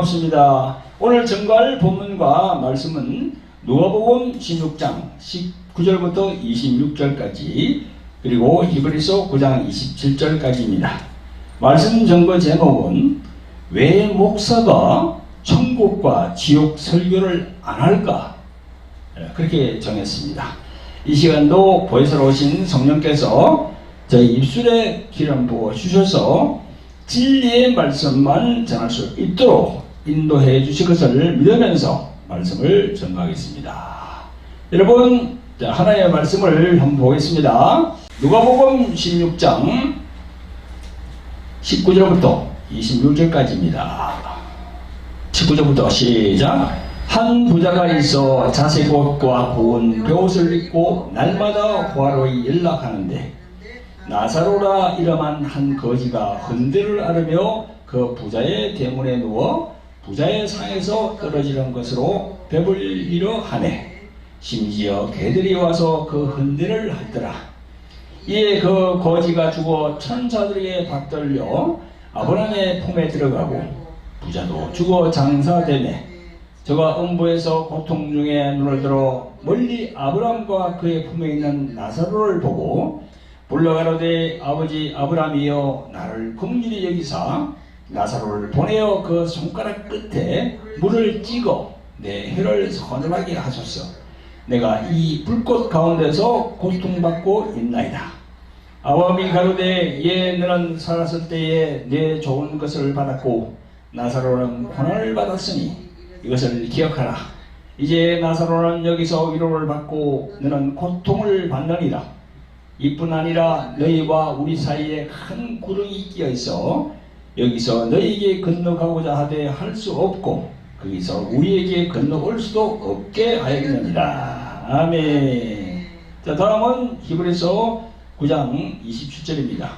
반갑습니다. 오늘 전갈 본문과 말씀은 누가복음 16장 19절부터 26절까지 그리고 히브리서 9장 27절까지입니다. 말씀 전거 제목은 왜 목사가 천국과 지옥 설교를 안 할까? 그렇게 정했습니다. 이 시간도 보혜사로 오신 성령께서 저희 입술에 기름 부어 주셔서 진리의 말씀만 전할 수 있도록 인도해 주실 것을 믿으면서 말씀을 전가하겠습니다. 여러분, 하나님의 말씀을 한번 보겠습니다. 누가복음 16장 19절부터 26절까지입니다. 19절부터 시작. 한 부자가 있어 자색 옷과 고운 벼옷을 입고 날마다 호화로이 연락하는데 나사로라 이름한 한 거지가 흔들을 앓으며 그 부자의 대문에 누워 부자의 상에서 떨어지는 것으로 배불리려 하네. 심지어 개들이 와서 그 흔들을 하더라. 이에 그 거지가 죽어 천사들에게 받들려 아브라함의 품에 들어가고 부자도 죽어 장사되네. 저가 음부에서 고통 중에 눈을 들어 멀리 아브라함과 그의 품에 있는 나사로를 보고 불러가로되 아버지 아브라함이여 나를 긍휼히 여기사 나사로를 보내어 그 손가락 끝에 물을 찍어 내 혀를 서늘하게 하소서. 내가 이 불꽃 가운데서 고통받고 있나이다. 아브라함이 가로되 예 너는 살았을 때에 내 좋은 것을 받았고 나사로는 고난을 받았으니 이것을 기억하라. 이제 나사로는 여기서 위로를 받고 너는 고통을 받느니라. 이뿐 아니라 너희와 우리 사이에 큰 구름이 끼어 있어 여기서 너희에게 건너가고자 하되 할 수 없고 거기서 우리에게 건너올 수도 없게 하였느니라. 아멘. 자, 다음은 히브리서 9장 27절입니다.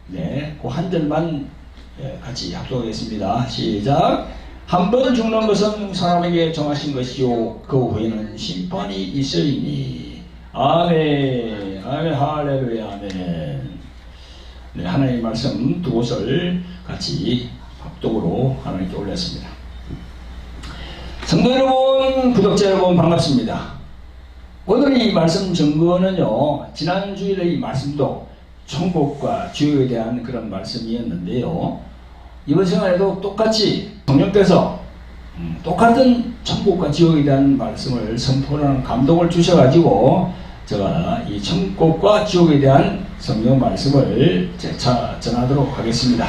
네, 그 한 절만 같이 합독하겠습니다. 시작. 한 번 죽는 것은 사람에게 정하신 것이요 그 후에는 심판이 있으리니. 아멘. 아멘. 할렐루야. 아멘. 네, 하나님의 말씀 두 곳을 같이 합독으로 하나님께 올렸습니다. 성도 여러분, 구독자 여러분 반갑습니다. 오늘 이 말씀 전거는요, 지난 주일의 이 말씀도 천국과 지옥에 대한 그런 말씀이었는데요, 이번 시간에도 똑같이 성령께서 똑같은 천국과 지옥에 대한 말씀을 선포하는 감동을 주셔가지고 제가 이 천국과 지옥에 대한 성경 말씀을 재차 전하도록 하겠습니다.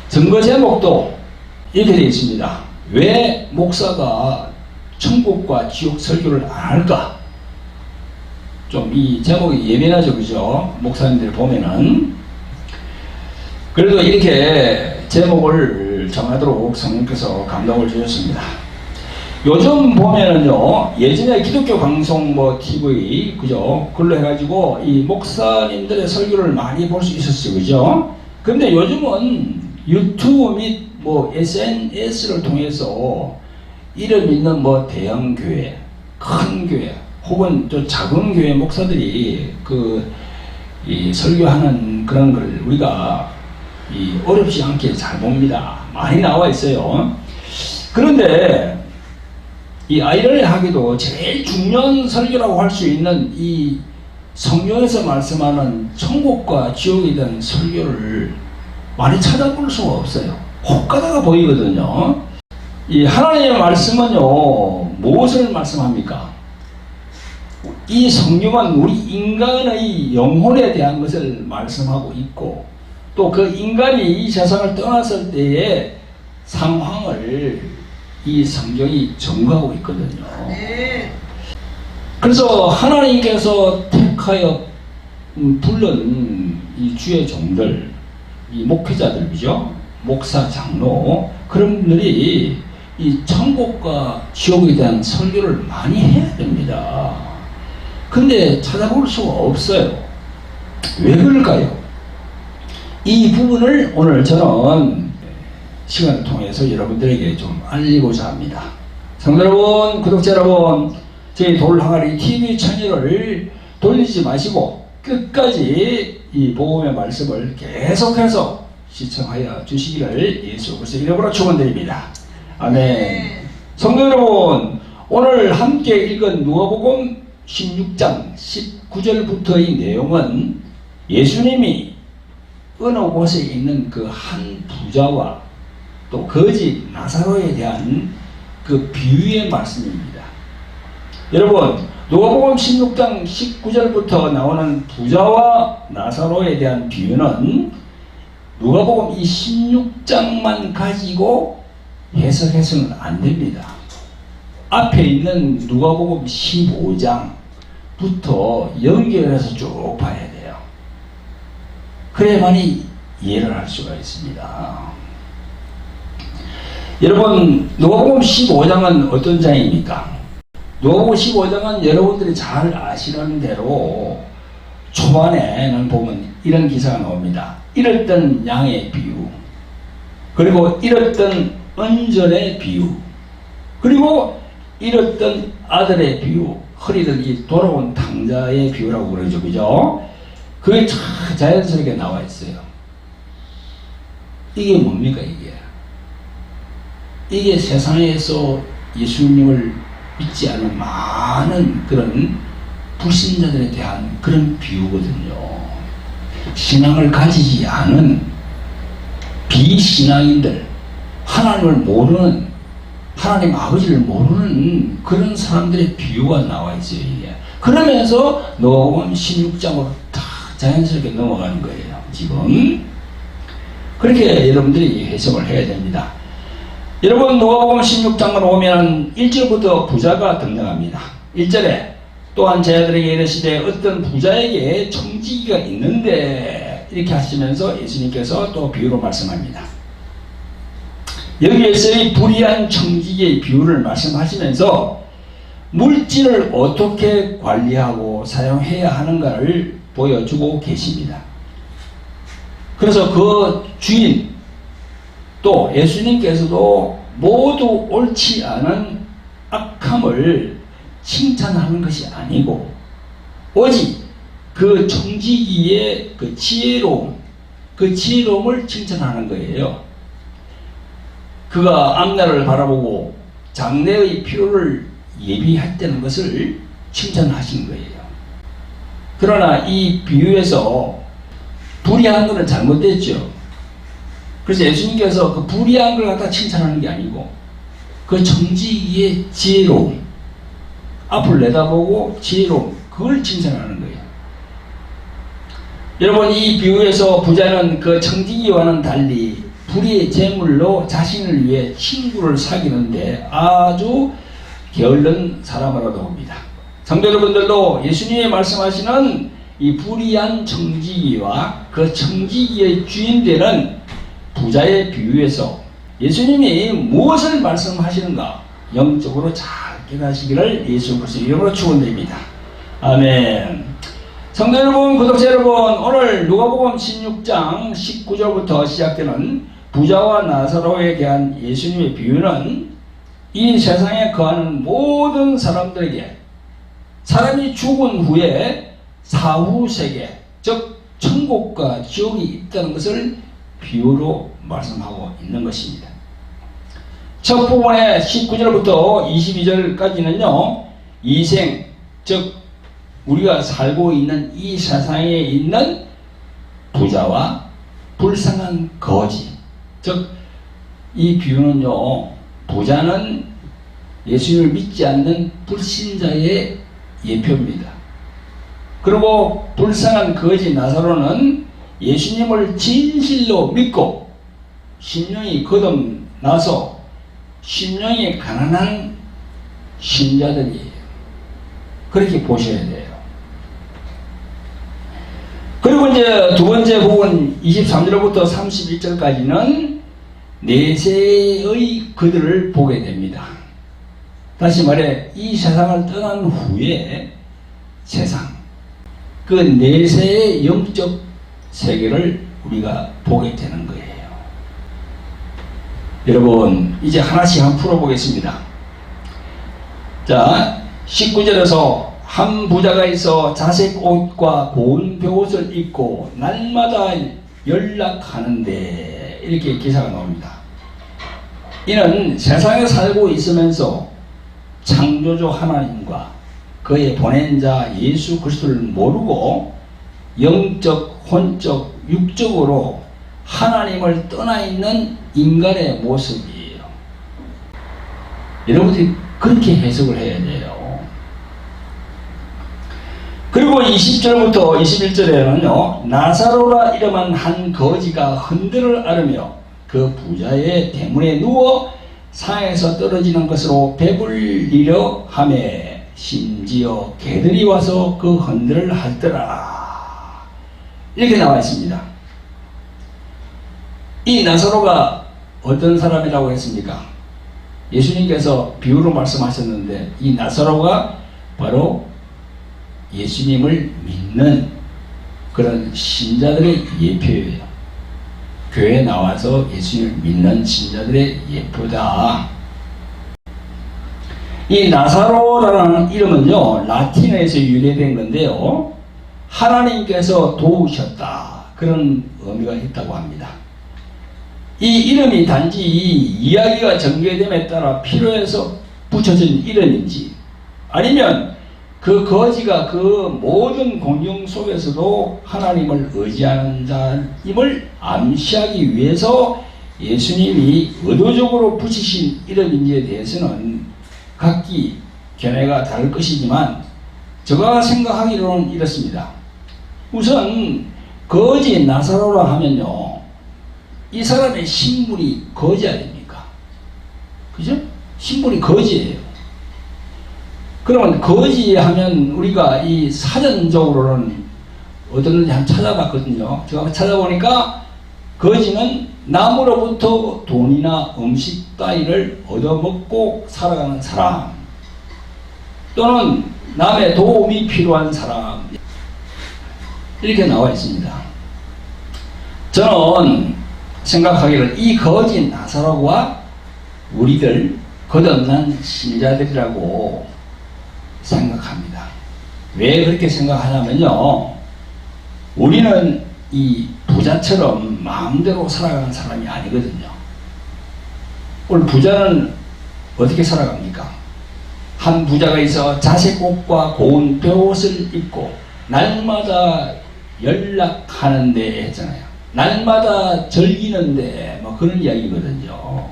증거 제목도 이렇게 되어 있습니다. 왜 목사가 천국과 지옥 설교를 안 할까? 좀 이 제목이 예민하죠, 그죠? 목사님들 보면은. 그래도 이렇게 제목을 정하도록 성령께서 감동을 주셨습니다. 요즘 보면은요, 예전에 기독교 방송 TV, 그죠? 그걸로 해가지고 이 목사님들의 설교를 많이 볼 수 있었어요, 그죠? 근데 요즘은 유튜브 및 SNS를 통해서 이름 있는 대형 교회, 큰 교회, 혹은 또 작은 교회 목사들이 이 설교하는 그런 걸 우리가 어렵지 않게 잘 봅니다. 많이 나와 있어요. 그런데 이 아이러니하게도 제일 중요한 설교라고 할 수 있는 이 성경에서 말씀하는 천국과 지옥에 대한 설교를 많이 찾아볼 수가 없어요. 혹가다가 보이거든요. 이 하나님의 말씀은요, 무엇을 말씀합니까? 이 성경은 우리 인간의 영혼에 대한 것을 말씀하고 있고, 또 그 인간이 이 세상을 떠났을 때의 상황을 이 성경이 증거하고 있거든요. 그래서 하나님께서 택하여 부른 이 주의 종들, 이 목회자들, 그죠? 목사, 장로, 그런 분들이 이 천국과 지옥에 대한 설교를 많이 해야 됩니다. 근데 찾아볼 수가 없어요. 왜 그럴까요? 이 부분을 오늘 저는 시간을 통해서 여러분들에게 좀 알리고자 합니다. 성도 여러분, 구독자 여러분, 저희 돌항아리 TV 채널을 돌리지 마시고 끝까지 이 복음의 말씀을 계속해서 시청하여 주시기를 예수 그리스도의 이름으로 축원드립니다. 아멘. 성도 여러분, 오늘 함께 읽은 누가복음 16장 19절부터의 내용은 예수님이 어느 곳에 있는 그 한 부자와 또 거지 나사로에 대한 그 비유의 말씀입니다. 여러분, 누가복음 16장 19절부터 나오는 부자와 나사로에 대한 비유는 누가복음 이 16장만 가지고 해석해서는 안 됩니다. 앞에 있는 누가복음 15장부터 연결해서 쭉 봐야 돼요. 그래야만이 이해를 할 수가 있습니다. 여러분, 누가복음 15장은 어떤 장입니까? 누가복음 15장은 여러분들이 잘 아시는 대로 초반에는 보면 이런 기사가 나옵니다. 잃었던 양의 비유, 그리고 잃었던 은전의 비유, 그리고 잃었던 아들의 비유, 허리들이 돌아온 탕자의 비유라고 그러죠. 그죠? 그게 참 자연스럽게 나와 있어요. 이게 뭡니까, 이게? 이게 세상에서 예수님을 믿지 않은 많은 그런 불신자들에 대한 그런 비유거든요. 신앙을 가지지 않은 비신앙인들, 하나님을 모르는, 하나님 아버지를 모르는 그런 사람들의 비유가 나와 있어요, 이게. 그러면서 누가복음 16장으로 다 자연스럽게 넘어가는 거예요, 지금. 그렇게 여러분들이 해석을 해야 됩니다. 여러분, 누가복음 16장을 오면 1절부터 부자가 등장합니다. 1절에 또한 제자들에게 이르시되 어떤 부자에게 청지기가 있는데, 이렇게 하시면서 예수님께서 또 비유로 말씀합니다. 여기에서의 불의한 청지기의 비유를 말씀하시면서 물질을 어떻게 관리하고 사용해야 하는가를 보여주고 계십니다. 그래서 그 주인, 또 예수님께서도 모두 옳지 않은 악함을 칭찬하는 것이 아니고 오직 그 청지기의 그 지혜로움, 그 지혜로움을 칭찬하는 거예요. 그가 앞날을 바라보고 장래의 필요를 예비했다는 것을 칭찬하신 거예요. 그러나 이 비유에서 불의한 것은 잘못됐죠. 그래서 예수님께서 그 불의한 걸 갖다 칭찬하는 게 아니고 그 청지기의 지혜로움, 앞을 내다보고 지혜로움, 그걸 칭찬하는 거예요. 여러분, 이 비유에서 부자는 그 청지기와는 달리 불의의 재물로 자신을 위해 친구를 사귀는데 아주 게을른 사람으로 나옵니다. 성도 여러분들도 예수님이 말씀하시는 이 불의한 청지기와 그 청지기의 주인 되는 부자의 비유에서 예수님이 무엇을 말씀하시는가 영적으로 잘 깨닫시기를 예수 그리스도의 이름으로 축원드립니다. 아멘. 성도 여러분, 구독자 여러분, 오늘 누가복음 16장 19절부터 시작되는 부자와 나사로에 대한 예수님의 비유는 이 세상에 거하는 모든 사람들에게 사람이 죽은 후에 사후세계, 즉 천국과 지옥이 있다는 것을 비유로 말씀하고 있는 것입니다. 첫 부분의 19절부터 22절까지는요, 이생, 즉 우리가 살고 있는 이 세상에 있는 부자와 불쌍한 거지, 즉 이 비유는요, 부자는 예수님을 믿지 않는 불신자의 예표입니다. 그리고 불쌍한 거지 나사로는 예수님을 진실로 믿고 심령이 거듭나서 심령이 가난한 신자들이에요. 그렇게 보셔야 돼요. 그리고 이제 두 번째 부분 23절부터 31절까지는 내세의 그들을 보게 됩니다. 다시 말해 이 세상을 떠난 후에 세상, 그 내세의 영적 세계를 우리가 보게 되는 거예요. 여러분, 이제 하나씩 한번 풀어보겠습니다. 자, 19절에서 한 부자가 있어 자색 옷과 고운 벼옷을 입고 날마다 연락하는데, 이렇게 기사가 나옵니다. 이는 세상에 살고 있으면서 창조주 하나님과 그의 보낸 자 예수 그리스도를 모르고 영적, 혼적, 육적으로 하나님을 떠나 있는 인간의 모습이에요. 여러분들이 그렇게 해석을 해야 돼요. 그리고 20절부터 21절에는요, 나사로라 이름한 한 거지가 흔들을 앓으며 그 부자의 대문에 누워 상에서 떨어지는 것으로 배불리려 하매 심지어 개들이 와서 그 흔들을 핥더라. 이렇게 나와 있습니다. 이 나사로가 어떤 사람이라고 했습니까? 예수님께서 비유로 말씀하셨는데 이 나사로가 바로 예수님을 믿는 그런 신자들의 예표예요. 교회에 나와서 예수님을 믿는 신자들의 예표다. 이 나사로라는 이름은요, 라틴어에서 유래된 건데요, 하나님께서 도우셨다, 그런 의미가 있다고 합니다. 이 이름이 단지 이야기가 전개됨에 따라 필요해서 붙여진 이름인지, 아니면 그 거지가 그 모든 공경 속에서도 하나님을 의지하는 자임을 암시하기 위해서 예수님이 의도적으로 붙이신 이름인지에 대해서는 각기 견해가 다를 것이지만 제가 생각하기로는 이렇습니다. 우선 거지 나사로라 하면요, 이 사람의 신분이 거지 아닙니까? 그죠? 신분이 거지예요. 그러면 거지 하면 우리가 이 사전적으로는 어떤지 한번 찾아봤거든요. 제가 찾아보니까 거지는 남으로부터 돈이나 음식 따위를 얻어먹고 살아가는 사람, 또는 남의 도움이 필요한 사람, 이렇게 나와 있습니다. 저는 생각하기를 이 거지 나사로와 우리들 거듭난 신자들이라고 생각합니다. 왜 그렇게 생각하냐면요, 우리는 이 부자처럼 마음대로 살아가는 사람이 아니거든요. 오늘 부자는 어떻게 살아갑니까? 한 부자가 있어 자색 옷과 고운 벼옷을 입고 날마다 연락하는데 했잖아요. 날마다 즐기는데 뭐 그런 이야기거든요.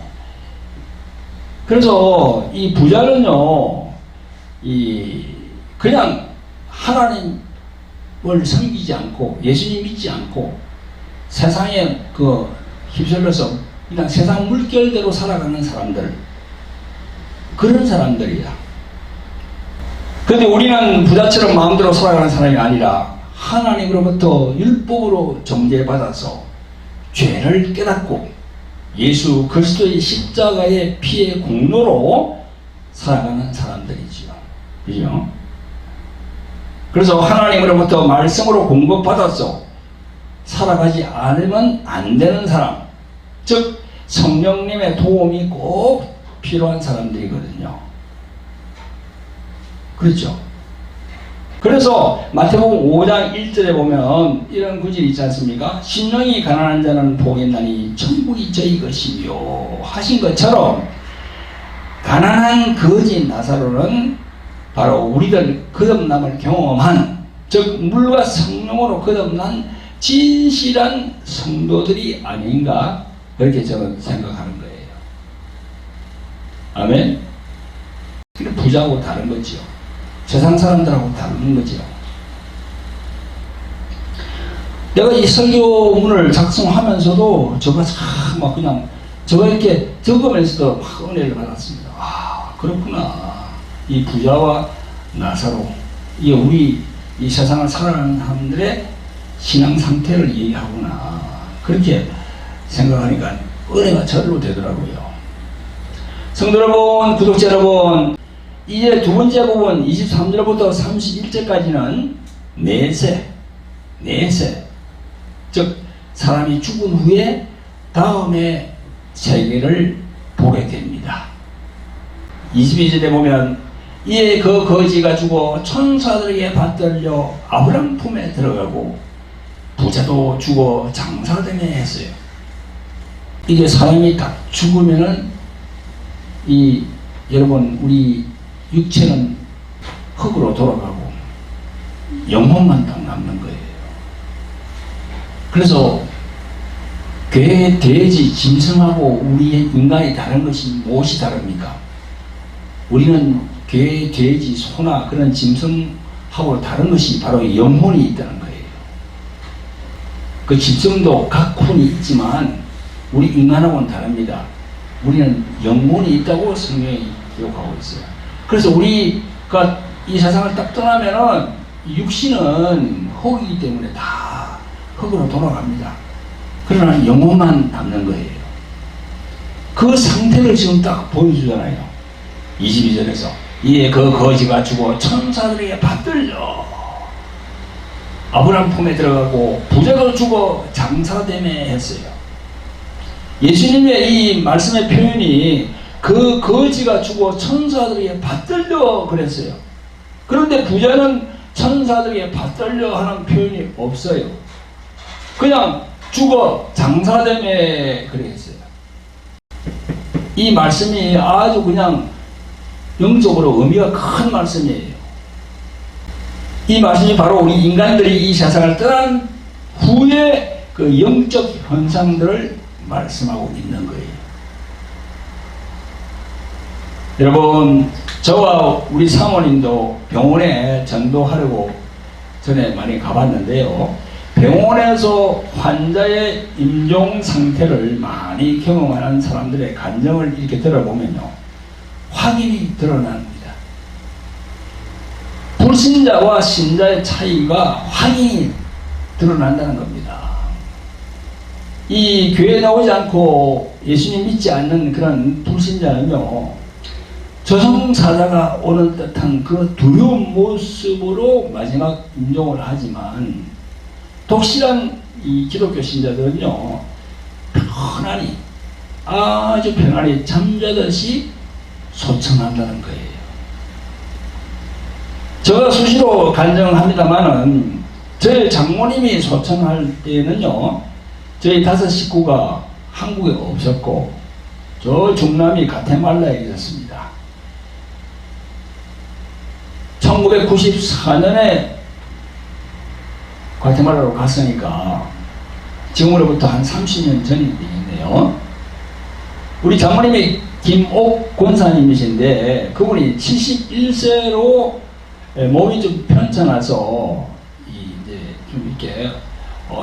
그래서 이 부자는요, 그냥 하나님을 섬기지 않고 예수님 믿지 않고 세상에 휩쓸려서 그냥 세상 물결대로 살아가는 사람들, 그런 사람들이야. 그런데 우리는 부자처럼 마음대로 살아가는 사람이 아니라 하나님으로부터 율법으로 정죄받아서 죄를 깨닫고 예수 그리스도의 십자가의 피의 공로로 살아가는 사람들이지요. 그죠? 그래서 하나님으로부터 말씀으로 공급받아서 살아가지 않으면 안 되는 사람, 즉 성령님의 도움이 꼭 필요한 사람들이거든요. 그렇죠? 그래서 마태복음 5장 1절에 보면 이런 구절이 있지 않습니까? 심령이 가난한 자는 복이 있나니 천국이 저희 것이며 하신 것처럼 가난한 거지 나사로는 바로 우리들 거듭남을 경험한, 즉 물과 성령으로 거듭난 진실한 성도들이 아닌가, 그렇게 저는 생각하는 거예요. 아멘. 부자하고 다른 거지요. 세상 사람들하고 다른 거지요. 내가 이 설교문을 작성하면서도 저가 참 막 그냥 저가 이렇게 적으면서도 막 은혜를 받았습니다. 아, 그렇구나. 이 부자와 나사로, 이게 우리 이 세상을 살아가는 사람들의 신앙 상태를 얘기하구나, 그렇게 생각하니까 은혜가 절로 되더라고요. 성도 여러분, 구독자 여러분, 이제 두 번째 부분 23절부터 31절까지는 내세, 즉 사람이 죽은 후에 다음에 세계를 보게 됩니다. 22절에 보면 이에 그 거지가 죽어 천사들에게 받들려 아브람 품에 들어가고 부자도 죽어 장사되며 했어요. 이게 사람이 딱 죽으면은 여러분, 우리 육체는 흙으로 돌아가고 영혼만 딱 남는 거예요. 그래서 개, 돼지, 짐승하고 우리의 인간이 다른 것이 무엇이 다릅니까? 우리는 개, 돼지, 소나 그런 짐승하고 다른 것이 바로 영혼이 있다는 거예요. 그 짐승도 각 혼이 있지만 우리 인간하고는 다릅니다. 우리는 영혼이 있다고 성경이 기록하고 있어요. 그래서 우리가 이 세상을 딱 떠나면은 육신은 흙이기 때문에 다 흙으로 돌아갑니다. 그러나 영혼만 남는 거예요. 그 상태를 지금 딱 보여주잖아요. 22절에서 이에 그 거지가 죽어 천사들에게 받들려 아브라함 품에 들어가고 부자가 죽어 장사되매 했어요. 예수님의 이 말씀의 표현이 그 거지가 죽어 천사들에게 받들려 그랬어요. 그런데 부자는 천사들에게 받들려 하는 표현이 없어요. 그냥 죽어 장사되매 그랬어요. 이 말씀이 아주 그냥 영적으로 의미가 큰 말씀이에요. 이 말씀이 바로 우리 인간들이 이 세상을 떠난 후에 그 영적 현상들을 말씀하고 있는 거예요. 여러분, 저와 우리 사모님도 병원에 전도하려고 전에 많이 가봤는데요. 병원에서 환자의 임종 상태를 많이 경험하는 사람들의 간증을 이렇게 들어보면요, 확인이 드러납니다. 불신자와 신자의 차이가 확인이 드러난다는 겁니다. 이 교회에 나오지 않고 예수님 믿지 않는 그런 불신자는요, 저승사자가 오는 듯한 그 두려운 모습으로 마지막 임종을 하지만, 독실한 이 기독교 신자들은요, 편안히, 아주 편안히 잠자듯이 소청한다는 거예요. 제가 수시로 간증합니다만은, 저희 장모님이 소청할 때는요, 저희 5 식구가 한국에 없었고, 저 중남이 가테말라에 있었습니다. 1994년에 과테말라로 갔으니까 지금으로부터 한 30년 전이 되겠네요. 우리 장모님이 김옥 권사님이신데 그분이 71세로 몸이 좀 편찮아서 이제 좀 이렇게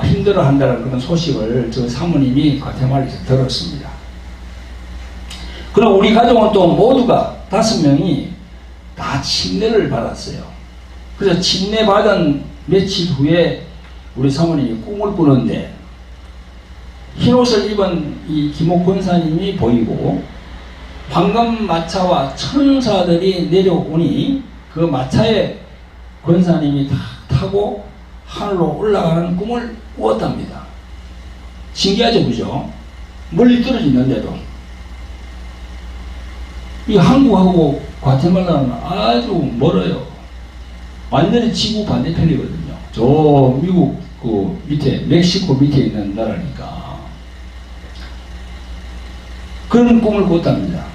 힘들어한다는 그런 소식을 저 사모님이 과테말라에서 들었습니다. 그리고 우리 가족은 또 모두가 5명이 다 침례를 받았어요. 그래서 침례 받은 며칠 후에 우리 사모님이 꿈을 꾸는데 흰옷을 입은 이 김옥 권사님이 보이고 황금 마차와 천사들이 내려오니 그 마차에 권사님이 타고 하늘로 올라가는 꿈을 꾸었답니다. 신기하죠, 그죠? 멀리 떨어지는데도. 이 한국하고 과테말라는 아주 멀어요. 완전히 지구 반대편이거든요. 저 미국 그 밑에, 멕시코 밑에 있는 나라니까. 그런 꿈을 꿨답니다.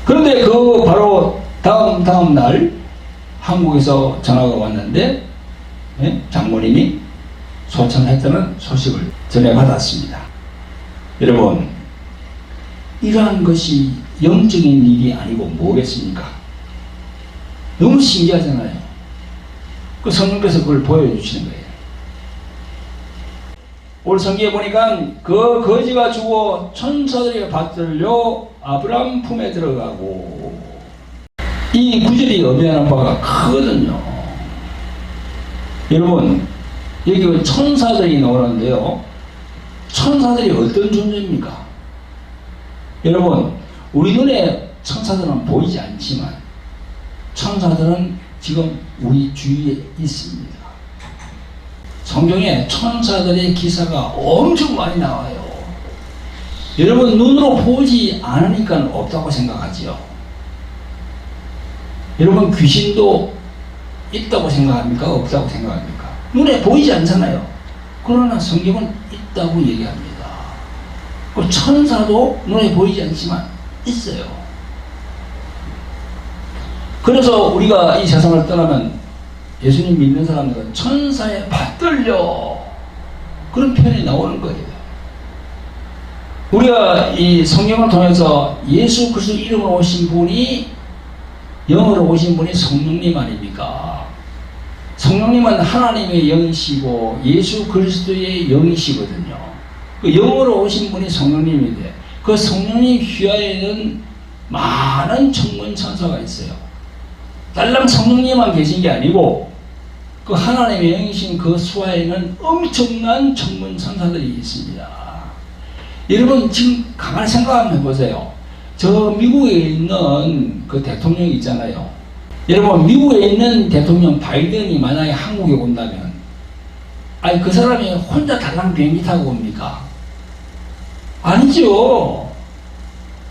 그런데 그 바로 다음 날 한국에서 전화가 왔는데, 장모님이 소청했다는 소식을 전해받았습니다. 여러분, 이러한 것이 영적인 일이 아니고 뭐겠습니까? 너무 신기하잖아요. 그 성령께서 그걸 보여주시는 거예요. 오늘 성경에 보니까 그 거지가 죽어 천사들에게 받들려 아브라함 품에 들어가고, 이 구절이 의미하는 바가 크거든요. 여러분, 여기 천사들이 나오는데요, 천사들이 어떤 존재입니까? 여러분, 우리 눈에 천사들은 보이지 않지만 천사들은 지금 우리 주위에 있습니다. 성경에 천사들의 기사가 엄청 많이 나와요. 여러분, 눈으로 보지 않으니까 없다고 생각하지요. 여러분, 귀신도 있다고 생각합니까? 없다고 생각합니까? 눈에 보이지 않잖아요. 그러나 성경은 있다고 얘기합니다. 그 천사도 눈에 보이지 않지만 있어요. 그래서 우리가 이 세상을 떠나면 예수님 믿는 사람들은 천사에 받들려 그런 표현이 나오는 거예요. 우리가 이 성경을 통해서 예수 그리스도 이름으로 오신 분이, 영으로 오신 분이 성령님 아닙니까? 성령님은 하나님의 영이시고 예수 그리스도의 영이시거든요. 그 영으로 오신 분이 성령님인데 그 성령님 휘하에는 많은 천군 천사가 있어요. 딸랑 성령님만 계신 게 아니고 그 하나님의 영이신 그 수하에는 엄청난 천군 천사들이 있습니다. 여러분 지금 가만히 생각 한번 해보세요. 저 미국에 있는 그 대통령 있잖아요. 여러분 미국에 있는 대통령 바이든이 만약에 한국에 온다면 아니 그 사람이 혼자 달랑 비행기 타고 옵니까? 아니죠.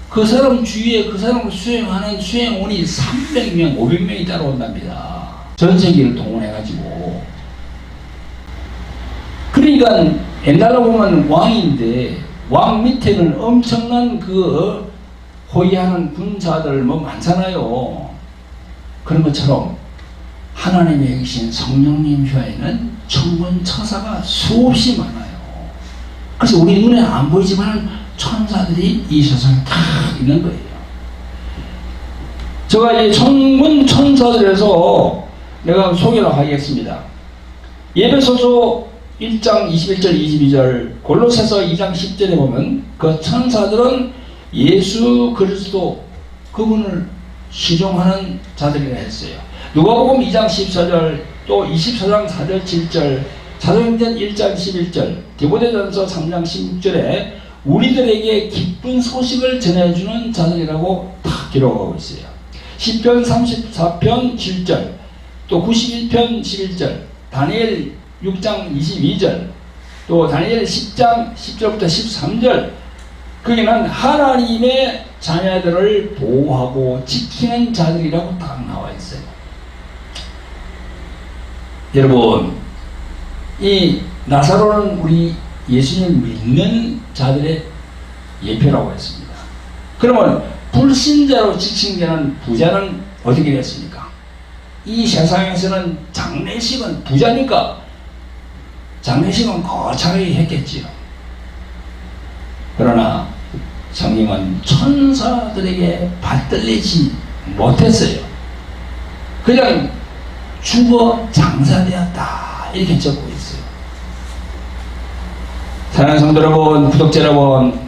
그 사람 주위에 그 사람을 수행하는 수행원이 300명, 500명이 따라온답니다. 전 세계를 동원해가지고. 그러니까 옛날로 보면 왕인데 왕 밑에는 엄청난 그 호위하는 군사들 뭐 많잖아요. 그런 것처럼 하나님의 계신 성령님 휘하에는 천군 천사가 수없이 많아요. 그래서 우리 눈에 안 보이지만 천사들이 이 세상에 다 있는 거예요. 제가 이 천군 천사들에서 내가 소개를 하겠습니다. 에베소서 1장 21절 22절, 골로새서 2장 10절에 보면 그 천사들은 예수 그리스도 그분을 시종하는 자들이라 했어요. 누가복음 2장 14절, 또 24장 4절 7절, 사도행전 1장 11절, 디모데전서 3장 16절에 우리들에게 기쁜 소식을 전해주는 자들이라고 다 기록하고 있어요. 시편 34편 7절, 또 91편 11절, 다니엘 6장 22절, 또 다니엘 10장 10절부터 13절, 거기는 하나님의 자녀들을 보호하고 지키는 자들이라고 딱 나와 있어요. 여러분, 이 나사로는 우리 예수님 믿는 자들의 예표라고 했습니다. 그러면 불신자로 지칭되는 부자는 어떻게 됐습니까? 이 세상에서는 장례식은 부자니까 장례식은 거창하게 했겠지요. 그러나 성경은 천사들에게 받들리지 못했어요. 그냥 죽어 장사되었다 이렇게 적고 있어요. 사랑하는 성도 여러분, 구독자 여러분,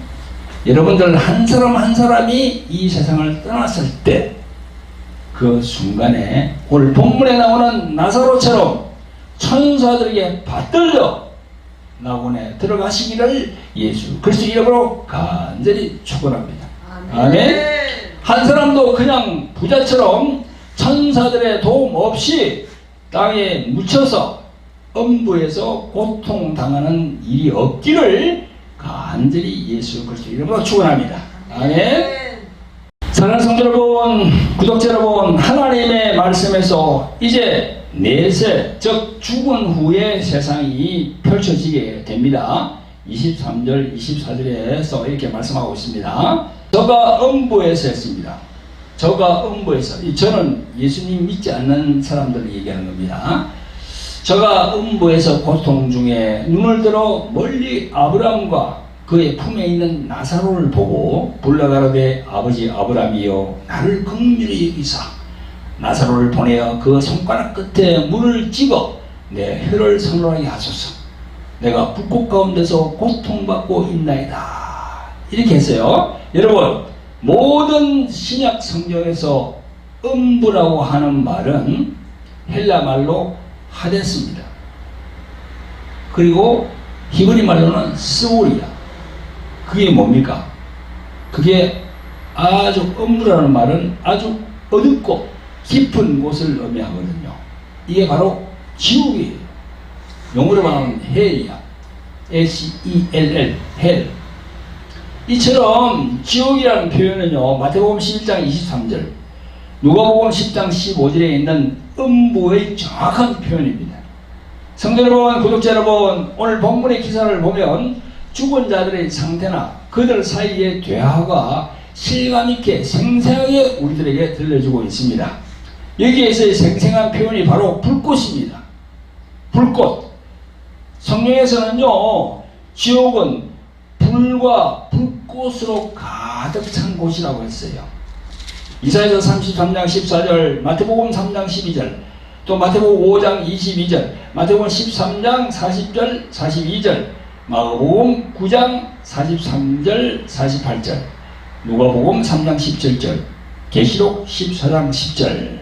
여러분들 한 사람 한 사람이 이 세상을 떠났을 때 그 순간에 오늘 본문에 나오는 나사로처럼 천사들에게 받들려 낙원에 들어가시기를 예수 그리스도 이름으로 간절히 축원합니다. 아멘. 한 사람도 그냥 부자처럼 천사들의 도움 없이 땅에 묻혀서 음부에서 고통당하는 일이 없기를 간절히 예수 그리스도 이름으로 축원합니다. 아멘. 사랑하는 성도 여러분, 구독자 여러분, 하나님의 말씀에서 이제 내세, 즉 죽은 후에 세상이 펼쳐지게 됩니다. 23절, 24절에서 이렇게 말씀하고 있습니다. 저가 음부에서 했습니다. 저가 음부에서, 저는 예수님 믿지 않는 사람들을 얘기하는 겁니다. 저가 음부에서 고통 중에 눈을 들어 멀리 아브라함과 그의 품에 있는 나사로를 보고 불러가로되 아버지 아브라함이여 나를 긍휼히 여기사 나사로를 보내어 그 손가락 끝에 물을 찍어 내 혀를 선로하게 하소서. 내가 불꽃 가운데서 고통받고 있나이다. 이렇게 했어요. 여러분, 모든 신약 성경에서 음부라고 하는 말은 헬라 말로 하데스입니다. 그리고 히브리 말로는 스올이야. 그게 뭡니까? 그게 아주 음부라는 말은 아주 어둡고 깊은 곳을 의미하거든요. 이게 바로 지옥이에요. 영어로 말하면 헬이야. H-E-L-L, 헬. 이처럼 지옥이라는 표현은요, 마태복음 11장 23절, 누가복음 10장 15절에 있는 음부의 정확한 표현입니다. 성도 여러분, 구독자 여러분, 오늘 본문의 기사를 보면 죽은 자들의 상태나 그 그들 사이의 대화가 실감있게 생생하게 우리들에게 들려주고 있습니다. 여기에서의 생생한 표현이 바로 불꽃입니다. 불꽃. 성경에서는요, 지옥은 불과 불꽃으로 가득 찬 곳이라고 했어요. 이사야서 33장 14절, 마태복음 3장 12절, 또 마태복음 5장 22절, 마태복음 13장 40절, 42절, 마가복음 9장 43절, 48절, 누가복음 3장 17절, 계시록 14장 10절.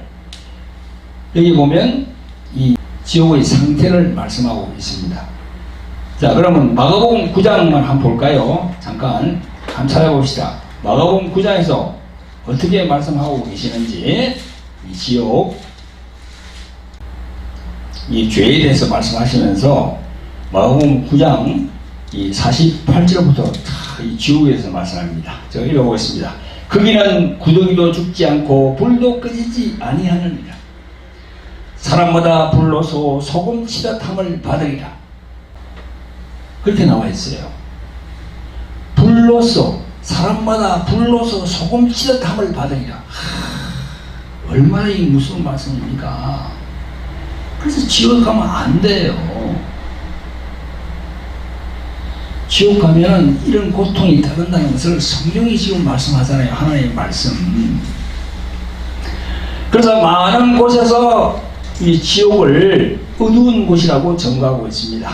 여기 보면 이 지옥의 상태를 말씀하고 있습니다. 자, 그러면 마가복음 9장만 한번 볼까요? 잠깐 찾아봅시다. 마가복음 9장에서 어떻게 말씀하고 계시는지, 이 지옥, 이 죄에 대해서 말씀하시면서 마가복음 9장 이 48절부터 이 지옥에 대해서 말씀합니다. 제가 읽어보겠습니다. 거기는 구더기도 죽지 않고 불도 꺼지지 아니하느니라. 사람마다 불로서 소금치듯함을 받으리라. 그렇게 나와 있어요. 불로서, 사람마다 불로서 소금치듯함을 받으리라. 얼마나 이 무서운 말씀입니까? 그래서 지옥 가면 안 돼요. 지옥 가면은 이런 고통이 따른다는 것을 성경이 지금 말씀하잖아요. 하나님의 말씀. 그래서 많은 곳에서 이 지옥을 어두운 곳이라고 전가하고 있습니다.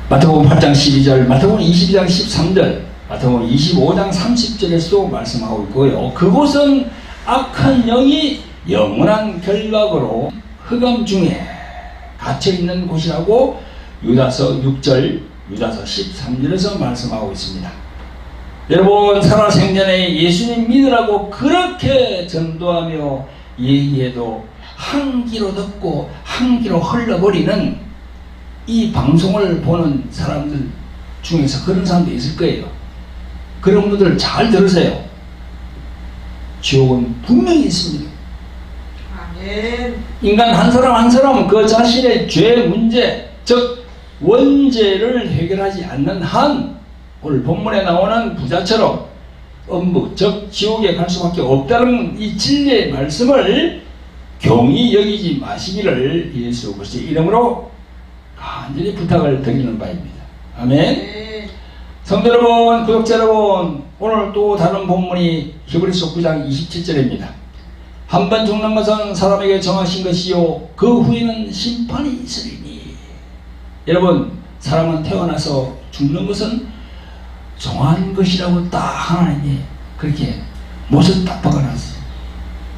마태복음 8장 12절, 마태복음 22장 13절, 마태복음 25장 30절에서도 말씀하고 있고요. 그곳은 악한 영이 영원한 결박으로 흑암 중에 갇혀있는 곳이라고 유다서 6절, 유다서 13절에서 말씀하고 있습니다. 여러분, 살아생전에 예수님 믿으라고 그렇게 전도하며 얘기해도 한 귀로 듣고 한 귀로 흘러버리는 이 방송을 보는 사람들 중에서 그런 사람도 있을 거예요. 그런 분들 잘 들으세요. 지옥은 분명히 있습니다. 아멘. 인간 한 사람 한 사람은 그 자신의 죄 문제, 즉 원죄를 해결하지 않는 한, 오늘 본문에 나오는 부자처럼 엄부, 즉 지옥에 갈 수밖에 없다는 이 진리의 말씀을 경히 여기지 마시기를 예수 그리스도의 이름으로 간절히 부탁을 드리는 바입니다. 아멘. 성도 여러분, 구독자 여러분, 오늘 또 다른 본문이 히브리서 9장 27절입니다. 한 번 죽는 것은 사람에게 정하신 것이요 그 후에는 심판이 있으리니. 여러분, 사람은 태어나서 죽는 것은 정한 것이라고 딱 하나님이 그렇게 못을 딱 박아놨어요.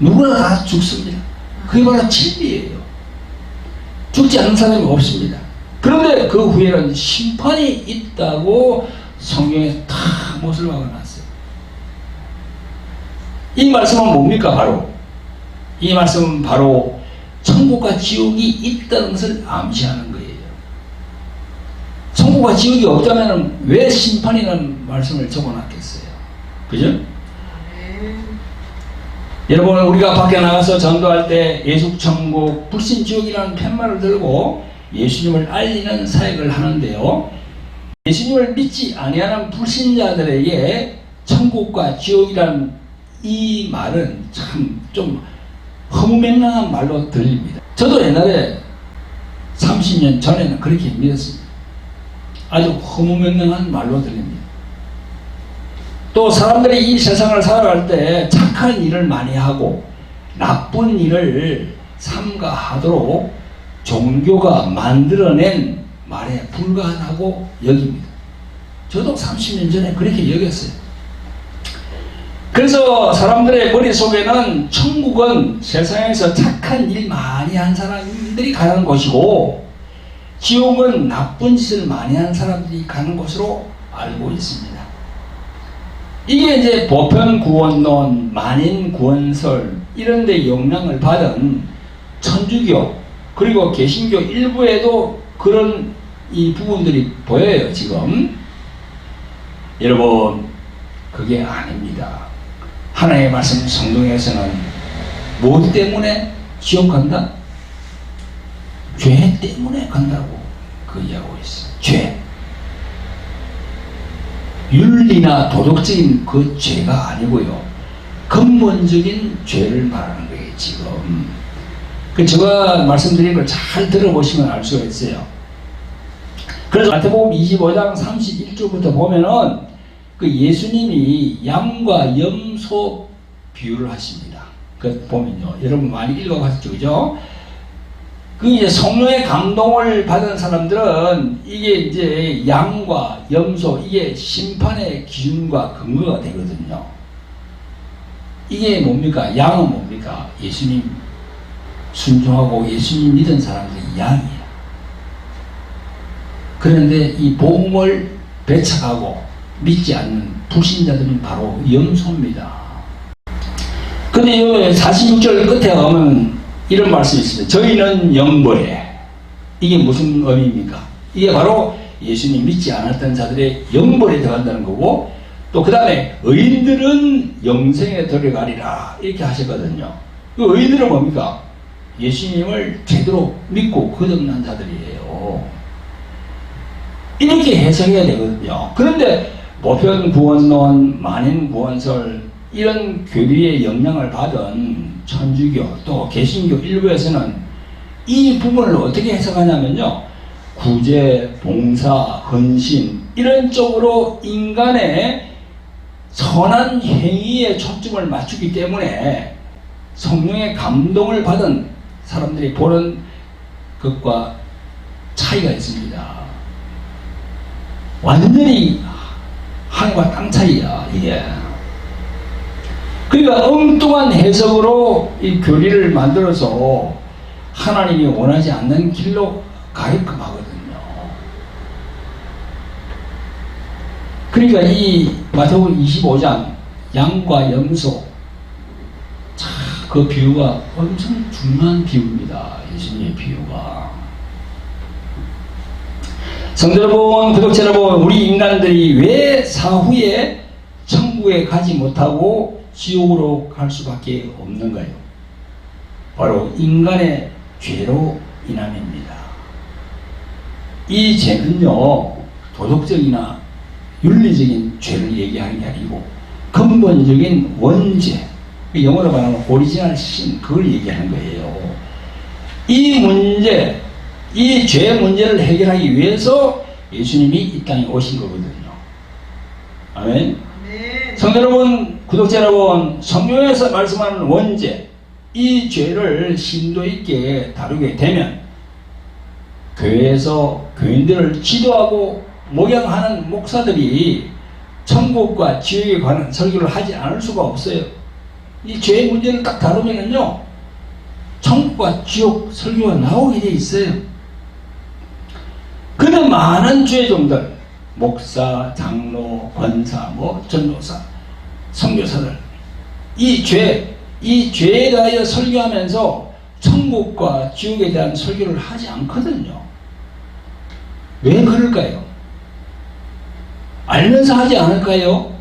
누구나 다 죽습니다. 그게 바로 진리예요. 죽지 않는 사람이 없습니다. 그런데 그 후에는 심판이 있다고 성경에 다 못을 박아놨어요. 이 말씀은 뭡니까? 바로 이 말씀은 바로 천국과 지옥이 있다는 것을 암시하는 거예요. 천국과 지옥이 없다면 왜 심판이라는 말씀을 적어놨겠어요? 그죠? 여러분, 우리가 밖에 나가서 전도할 때 예수천국, 불신지옥이라는 팻말을 들고 예수님을 알리는 사역을 하는데요. 예수님을 믿지 아니하는 불신자들에게 천국과 지옥이라는 이 말은 참 좀 허무맹랑한 말로 들립니다. 저도 옛날에 30년 전에는 그렇게 믿었습니다. 아주 허무맹랑한 말로 들립니다. 또 사람들이 이 세상을 살아갈 때 착한 일을 많이 하고 나쁜 일을 삼가하도록 종교가 만들어낸 말에 불과하다고 여깁니다. 저도 30년 전에 그렇게 여겼어요. 그래서 사람들의 머릿속에는 천국은 세상에서 착한 일 많이 한 사람들이 가는 곳이고 지옥은 나쁜 짓을 많이 한 사람들이 가는 곳으로 알고 있습니다. 이게 이제 보편구원론, 만인구원설 이런 데 영향을 받은 천주교 그리고 개신교 일부에도 그런 이 부분들이 보여요. 지금 여러분, 그게 아닙니다. 하나님의 말씀 성경에서는 뭐 때문에 지옥 간다? 죄 때문에 간다고 그 이야기하고 있어요. 죄. 윤리나 도덕적인 그 죄가 아니고요. 근본적인 죄를 말하는 거예요, 지금. 제가 말씀드린 걸 잘 들어보시면 알 수가 있어요. 그래서 마태복음 25장 31절부터 보면은 그 예수님이 양과 염소 비유를 하십니다. 그 보면요. 여러분 많이 읽어봤죠, 그죠? 그 이제 성령의 감동을 받은 사람들은 이게 이제 양과 염소, 이게 심판의 기준과 근거가 되거든요. 이게 뭡니까? 양은 뭡니까? 예수님 순종하고 예수님 믿은 사람들이 양이에요. 그런데 이 복음을 배척하고 믿지 않는 불신자들은 바로 염소입니다. 근데 46절 끝에 가면 이런 말씀이 있습니다. 저희는 영벌에. 이게 무슨 의미입니까? 이게 바로 예수님 믿지 않았던 자들의 영벌에 들어간다는 거고, 또 그 다음에 의인들은 영생에 들어가리라 이렇게 하셨거든요. 그 의인들은 뭡니까? 예수님을 제대로 믿고 거듭난 자들이에요. 이렇게 해석해야 되거든요. 그런데 보편 구원론, 만인 구원설 이런 교리의 영향을 받은 천주교 또 개신교 일부에서는 이 부분을 어떻게 해석하냐면요, 구제, 봉사, 헌신 이런 쪽으로 인간의 선한 행위에 초점을 맞추기 때문에 성령의 감동을 받은 사람들이 보는 것과 차이가 있습니다. 완전히 하늘과 땅 차이야, 이게. 그러니까 엉뚱한 해석으로 이 교리를 만들어서 하나님이 원하지 않는 길로 가게끔 하거든요. 그러니까 이 마태복음 25장 양과 염소, 그 비유가 엄청 중요한 비유입니다. 예수님의 비유가. 성도 여러분, 구독자 여러분, 우리 인간들이 왜 사후에 천국에 가지 못하고 지옥으로 갈 수밖에 없는가요? 바로 인간의 죄로 인함입니다. 이 죄는요, 도덕적이나 윤리적인 죄를 얘기하는 게 아니고 근본적인 원죄, 영어로 말하면 오리지널 신, 그걸 얘기하는 거예요. 이 문제, 이 죄 문제를 해결하기 위해서 예수님이 이 땅에 오신 거거든요. 아멘. 성도 여러분, 구독자 여러분, 성경에서 말씀하는 원죄, 이 죄를 심도 있게 다루게 되면 교회에서 교인들을 지도하고 목양하는 목사들이 천국과 지옥에 관한 설교를 하지 않을 수가 없어요. 이 죄의 문제를 딱 다루면은요, 천국과 지옥 설교가 나오게 돼 있어요. 근데 많은 죄종들, 목사, 장로, 권사, 전도사, 선교사들, 이 죄에 대하여 설교하면서 천국과 지옥에 대한 설교를 하지 않거든요. 왜 그럴까요? 알면서 하지 않을까요?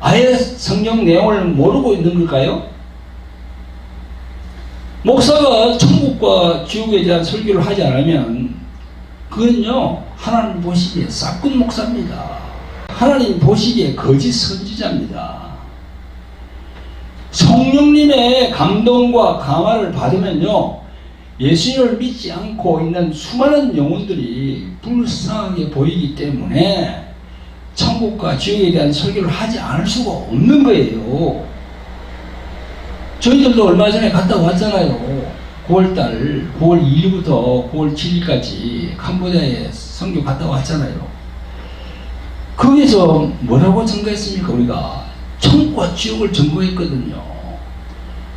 아예 성경 내용을 모르고 있는 걸까요? 목사가 천국과 지옥에 대한 설교를 하지 않으면 그건요, 하나님 보시기에 싹군 목사입니다. 하나님 보시기에 거짓 선지자입니다. 성령님의 감동과 감화를 받으면요, 예수님을 믿지 않고 있는 수많은 영혼들이 불쌍하게 보이기 때문에 천국과 지옥에 대한 설교를 하지 않을 수가 없는 거예요. 저희들도 얼마 전에 갔다 왔잖아요. 9월달, 9월 2일부터 9월 7일까지 캄보디아에 선교 갔다 왔잖아요. 거기서 뭐라고 증거했습니까? 우리가 천국과 지옥을 증거했거든요.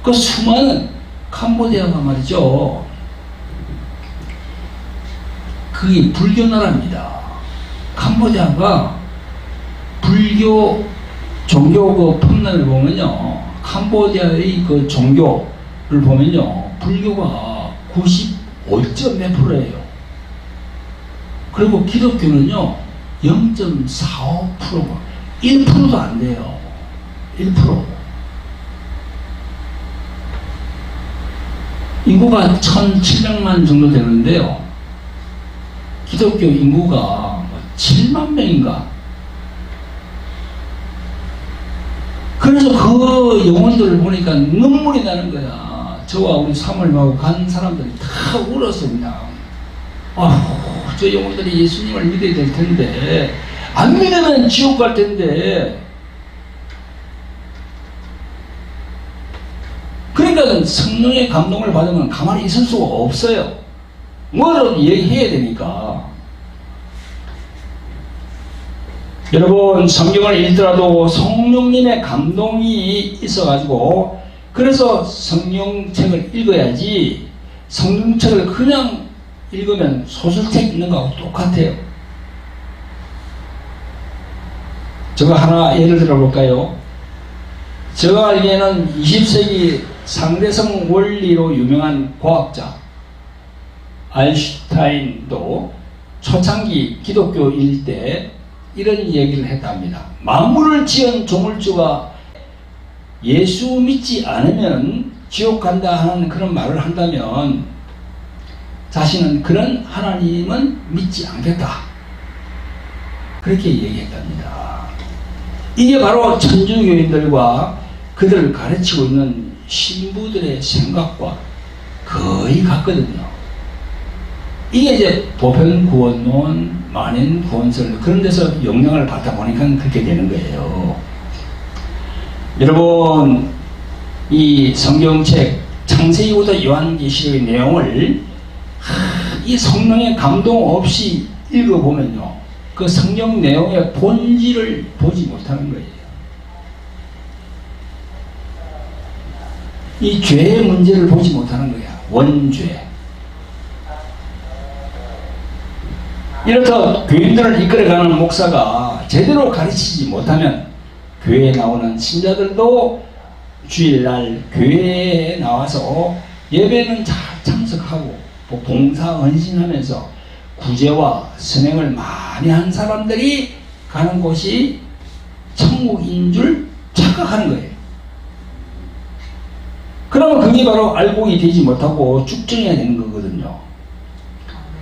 그 수많은 캄보디아가 말이죠, 그게 불교 나라입니다. 캄보디아가 불교 종교 그 펌단을 보면요, 캄보디아의 그 종교를 보면요, 불교가 95점 몇 프로예요. 그리고 기독교는요 0.45%, 1%도 안 돼요. 1%. 인구가 1700만 정도 되는데요, 기독교 인구가 7만 명인가 그래서 그 영혼들을 보니까 눈물이 나는 거야. 저와 우리 사모님하고 간 사람들이 다 울었어 그냥. 저 영혼들이 예수님을 믿어야 될 텐데 안 믿으면 지옥 갈 텐데. 그러니까 성령의 감동을 받으면 가만히 있을 수가 없어요. 뭐라도 얘기해야 되니까. 여러분, 성경을 읽더라도 성령님의 감동이 있어가지고, 그래서 성경책을 읽어야지, 성경책을 그냥 읽으면 소설책 읽는 거하고 똑같아요. 제가 하나 예를 들어볼까요? 제가 알기에는 20세기 상대성 원리로 유명한 과학자 아인슈타인도 초창기 기독교일 때 이런 얘기를 했답니다. 만물을 지은 조물주가 예수 믿지 않으면 지옥 간다 하는 그런 말을 한다면 자신은 그런 하나님은 믿지 않겠다. 그렇게 얘기했답니다. 이게 바로 천주교인들과 그들을 가르치고 있는 신부들의 생각과 거의 같거든요. 이게 이제 보편구원론, 만인구원설 그런 데서 영향을 받다 보니까 그렇게 되는 거예요. 여러분, 이 성경책 창세기부터 요한계시록의 내용을 이 성령의 감동 없이 읽어보면요, 그 성경 내용의 본질을 보지 못하는 거예요. 이 죄의 문제를 보지 못하는 거야. 원죄. 이렇다 교인들을 이끌어가는 목사가 제대로 가르치지 못하면 교회에 나오는 신자들도 주일날 교회에 나와서 예배는 잘 참석하고 봉사 헌신하면서 구제와 선행을 많이 한 사람들이 가는 곳이 천국인 줄 착각하는 거예요. 그러면 그게 바로 알곡이 되지 못하고 쭉정해야 되는 거거든요.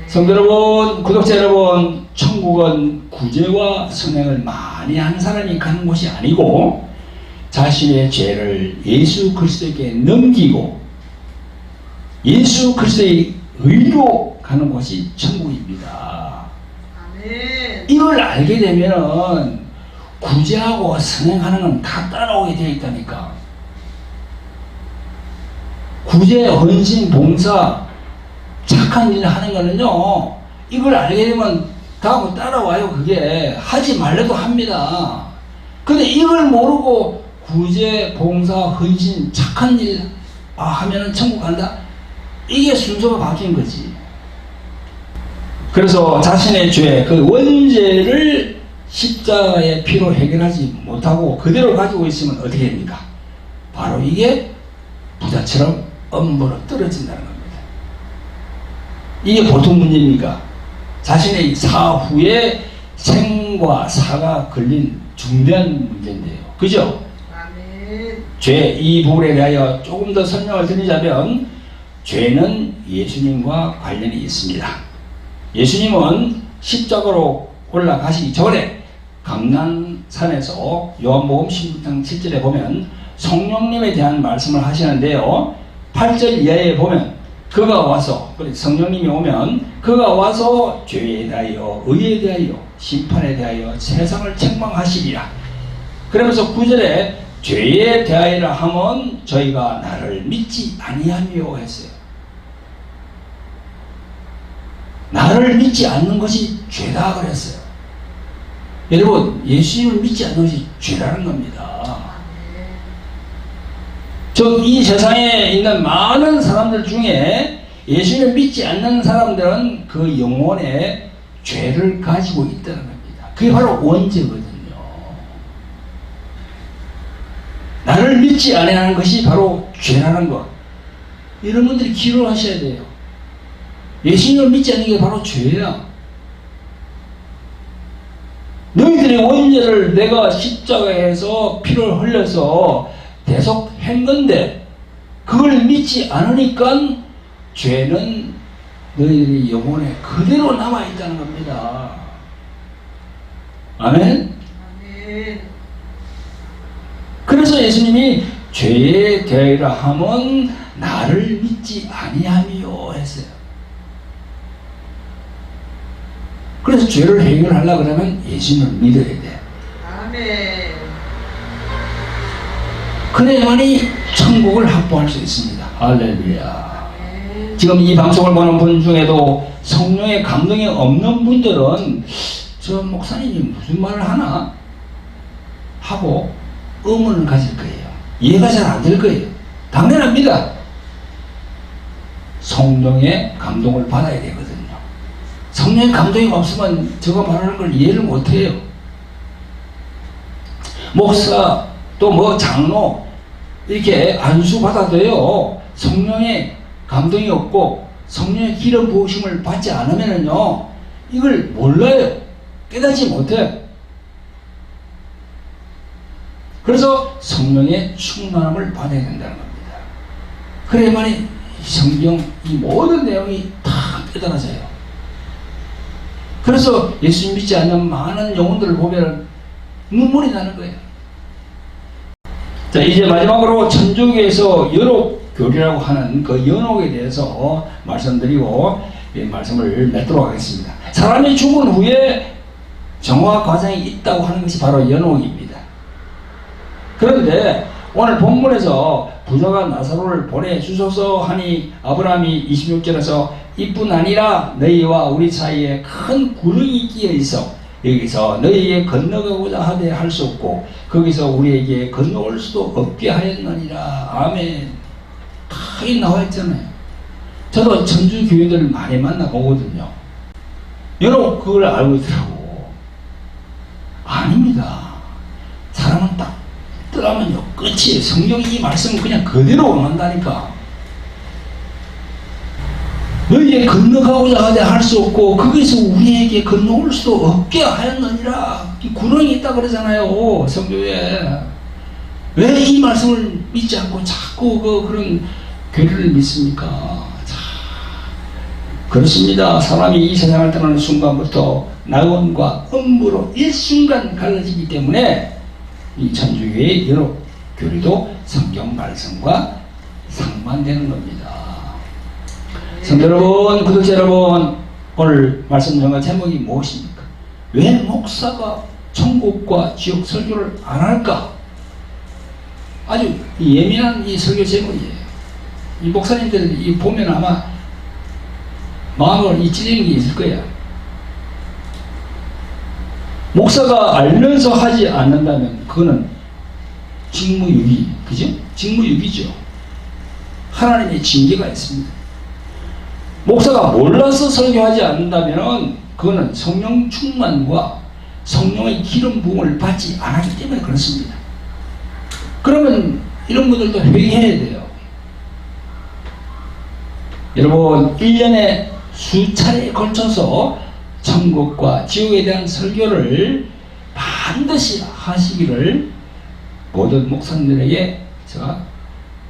성도 여러분, 구독자 여러분, 천국은 구제와 선행을 많이 한 사람이 가는 곳이 아니고 자신의 죄를 예수 그리스도에게 넘기고 예수 그리스도의 의로 가는 곳이 천국입니다. 아멘. 이걸 알게 되면은 구제하고 선행하는 건 다 따라오게 되어 있다니까. 구제, 헌신, 봉사, 착한 일을 하는 거는요, 이걸 알게 되면 다음으로 따라와요. 그게 하지 말래도 합니다. 근데 이걸 모르고 구제, 봉사, 헌신, 착한 일 하면은 천국 간다? 이게 순서가 바뀐 거지. 그래서 자신의 죄, 그 원죄를 십자가의 피로 해결하지 못하고 그대로 가지고 있으면 어떻게 됩니까? 바로 이게 부자처럼 엄보로 떨어진다는 겁니다. 이게 보통 문제입니까? 자신의 사후에 생과 사가 걸린 중대한 문제인데요. 그죠? 아멘. 죄, 이 부분에 대하여 조금 더 설명을 드리자면 죄는 예수님과 관련이 있습니다. 예수님은 십자가로 올라가시기 전에 감난산에서 요한복음 16장 7절에 보면 성령님에 대한 말씀을 하시는데요. 8절 이하에 보면 그가 와서, 성령님이 오면 그가 와서 죄에 대하여, 의에 대하여, 심판에 대하여 세상을 책망하시리라. 그러면서 9절에 죄에 대하여라 하면 저희가 나를 믿지 아니하며 했어요. 나를 믿지 않는 것이 죄다 그랬어요. 여러분, 예수님을 믿지 않는 것이 죄라는 겁니다. 이 세상에 있는 많은 사람들 중에 예수님을 믿지 않는 사람들은 그 영혼에 죄를 가지고 있다는 겁니다. 그게 바로 원죄거든요. 나를 믿지 않는 것이 바로 죄라는 것. 이런 분들이 기록을 하셔야 돼요. 예수님을 믿지 않는 게 바로 죄야. 너희들의 원죄를 내가 십자가에서 피를 흘려서 대속한 건데 그걸 믿지 않으니까 죄는 너희들의 영혼에 그대로 남아있다는 겁니다. 아멘? 아멘. 그래서 예수님이 죄의 대라 함은 나를 믿지 아니하며 했어요. 그래서 죄를 해결하려고 그러면 예수님을 믿어야 돼. 아멘. 그래야만이 천국을 확보할 수 있습니다. 할렐루야. 아멘. 지금 이 방송을 보는 분 중에도 성령의 감동이 없는 분들은 저 목사님이 무슨 말을 하나 하고 의문을 가질 거예요. 이해가 잘 안 될 거예요. 당연합니다. 성령의 감동을 받아야 되거든요. 성령의 감동이 없으면 저거 말하는 걸 이해를 못 해요. 목사 또 뭐 장로 이렇게 안수 받아도요, 성령의 감동이 없고 성령의 기름 부으심을 받지 않으면요 이걸 몰라요. 깨닫지 못해요. 그래서 성령의 충만함을 받아야 된다는 겁니다. 그래야만이 성경 이 모든 내용이 다 깨달아져요. 그래서 예수 믿지 않는 많은 영혼들을 보면 눈물이 나는 거예요. 자, 이제 마지막으로 천주교에서 연옥교리라고 하는 그 연옥에 대해서 말씀드리고 말씀을 맺도록 하겠습니다. 사람이 죽은 후에 정화 과정이 있다고 하는 것이 바로 연옥입니다. 그런데 오늘 본문에서 부자가 나사로를 보내주소서 하니 아브라함이 26절에서 이뿐 아니라 너희와 우리 사이에 큰 구렁이 끼어 있어 여기서 너희에게 건너가고자 하되 할 수 없고 거기서 우리에게 건너올 수도 없게 하였느니라. 아멘. 다 나와 있잖아요. 저도 천주 교회들을 많이 만나보거든요. 여러분 그걸 알고 있더라고. 아닙니다. 사람은 딱 뜨라면요 끝이에요. 성경이 이 말씀은 그냥 그대로 만다니까. 너희에게 건너가고자 하되 할 수 없고 거기서 우리에게 건너올 수도 없게 하였느니라. 이 구렁이 있다 그러잖아요. 성경에. 왜 이 말씀을 믿지 않고 자꾸 그런 교리를 믿습니까? 자, 그렇습니다. 사람이 이 세상을 떠나는 순간부터 낙원과 음부로 일순간 갈라지기 때문에 이 천주교의 여러 교리도 성경 말씀과 상반되는 겁니다. 성도 여러분, 구독자 여러분, 오늘 말씀 전과 제목이 무엇입니까? 왜 목사가 천국과 지옥 설교를 안 할까? 아주 예민한 이 설교 제목이에요. 이 목사님들 보면 아마 마음을 찢어지는 게 있을 거야. 목사가 알면서 하지 않는다면 그거는 직무유기, 그죠? 직무유기죠. 하나님의 징계가 있습니다. 목사가 몰라서 설교하지 않는다면 그거는 성령 충만과 성령의 기름 부음을 받지 않았기 때문에 그렇습니다. 그러면 이런 분들도 회개해야 돼요. 여러분 1년에 수차례에 걸쳐서 천국과 지옥에 대한 설교를 반드시 하시기를 모든 목사님들에게 제가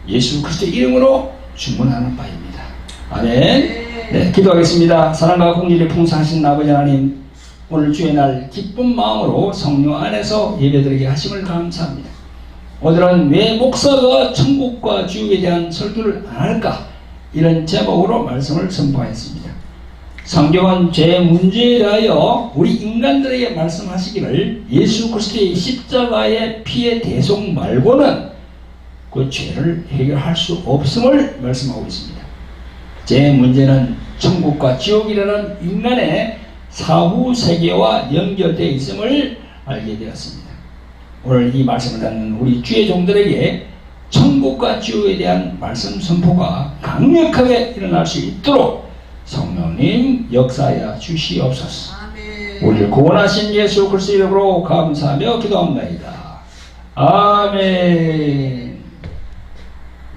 예수 그리스도의 이름으로 주문하는 바입니다. 아멘. 네, 기도하겠습니다. 사랑과 공의를 풍성하신 아버지 하나님, 오늘 주의 날 기쁜 마음으로 성령 안에서 예배드리게 하심을 감사합니다. 오늘은 왜 목사가 천국과 지옥에 대한 설교를 안 할까? 이런 제목으로 말씀을 선포했습니다. 성경은 죄 문제에 대하여 우리 인간들에게 말씀하시기를 예수 그리스도의 십자가의 피의 대속 말고는 그 죄를 해결할 수 없음을 말씀하고 있습니다. 죄 문제는 천국과 지옥이라는 인간의 사후 세계와 연결되어 있음을 알게 되었습니다. 오늘 이 말씀을 듣는 우리 주의 종들에게 천국과 지옥에 대한 말씀 선포가 강력하게 일어날 수 있도록 성령님 역사하여 주시옵소서. 아멘. 우리를 구원하신 예수 그리스도 이름으로 감사하며 기도합니다. 아멘.